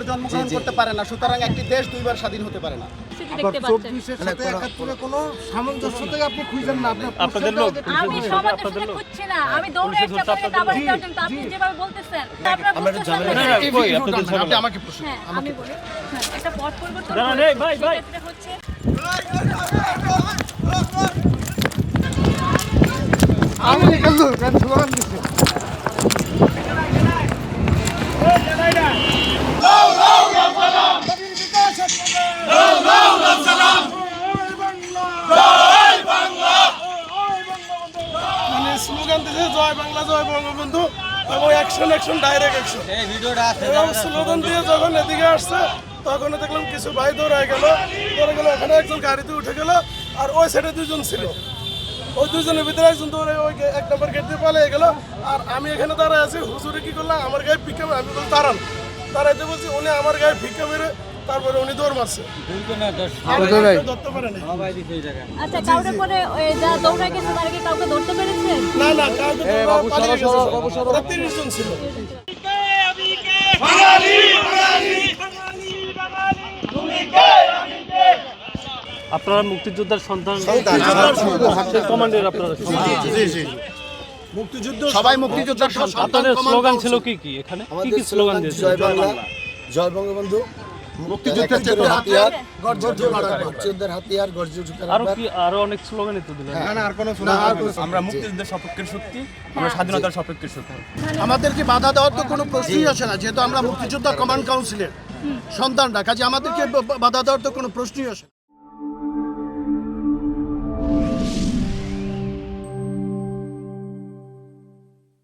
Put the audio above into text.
জন্মগ্রহণ করতে পারে না, সুতরাং একটি দেশ দুইবার স্বাধীন হতে পারে না। আবার 24-এর সাথে 71-এর কোনো সামঞ্জস্যতাই আপনি খুঁজেন না। আপনাদের লোক আমি সামঞ্জস্য খুঁজছি না, আমি দৌড়ে এসে আপনাদের দাবার দেওয়ার জন্য আপনি যেভাবে বলতেছেন আপনারা বুঝতেছেন না। আপনি আমাকে প্রশ্ন হ্যাঁ আমি বলি, হ্যাঁ একটা পথ পরিবর্তন দাঁড়ান, এই ভাই, ভাই। সেক্ষেত্রে হচ্ছে আমি গেল কেন স্লোগান দিছে মানে স্লোগান দিয়েছে জয় বাংলা জয় বঙ্গবন্ধু এবং অ্যাকশন ডাইরেক্ট অ্যাকশন। এবং স্লোগান দিয়ে যখন এদিকে আসছে তখন দেখলাম কিছু ভাই দৌড়ায় গেল, ওখানে একজন গাড়িতে উঠে গেল আর ওই সাইডে দুজন ছিল, ওই দুজনের ভিতরে একজন দৌড়ে ওই 1 নম্বর গেট দিয়ে পালিয়ে গেল। আর আমি এখানে দাঁড়ায় আছি, হুজুরে কি করলাম আমার গায়ে ভিক্ষা মেরে, আমি বলছি দাঁড়ান, দাঁড়াইতে বলছি, উনি আমার গায়ে ভিক্ষা মেরে তারপরে উনি দৌড় মারছে, ধরতে পারে না। আচ্ছা কাউকে পরে যা দৌড়ে গেছে তারা কি কাউকে ধরতে পেরেছে? না কাউকে পালিয়ে গেছে, ওরা 30 জন ছিল। আপনারা মুক্তিযোদ্ধার সন্তান কমান্ডের আপনারা মুক্তিযুদ্ধ সবাই মুক্তিযোদ্ধার সন্তান। আপনাদের স্লোগান ছিল কি কি এখানে কি কি স্লোগান দিয়েছে? জয় বাংলা জয় বঙ্গবন্ধু মুক্তিযুদ্ধের চেতনা হাতিয়ার মুক্তিযুদ্ধের হাতিয়ার গর্জে উঠে আরো কি আরো অনেক স্লোগানই তো দিলেন। আমরা মুক্তিযুদ্ধের সপক্ষের শক্তি, আমরা স্বাধীনতার সপক্ষের শক্তি। আমাদেরকে বাধা দেওয়ার তো কোনো প্রশ্নই আসে না, যেহেতু আমরা মুক্তিযোদ্ধা কমান্ড কাউন্সিলের সন্তানরা, কাজে আমাদেরকে বাধা দেওয়ার তো কোনো প্রশ্নই আসে না।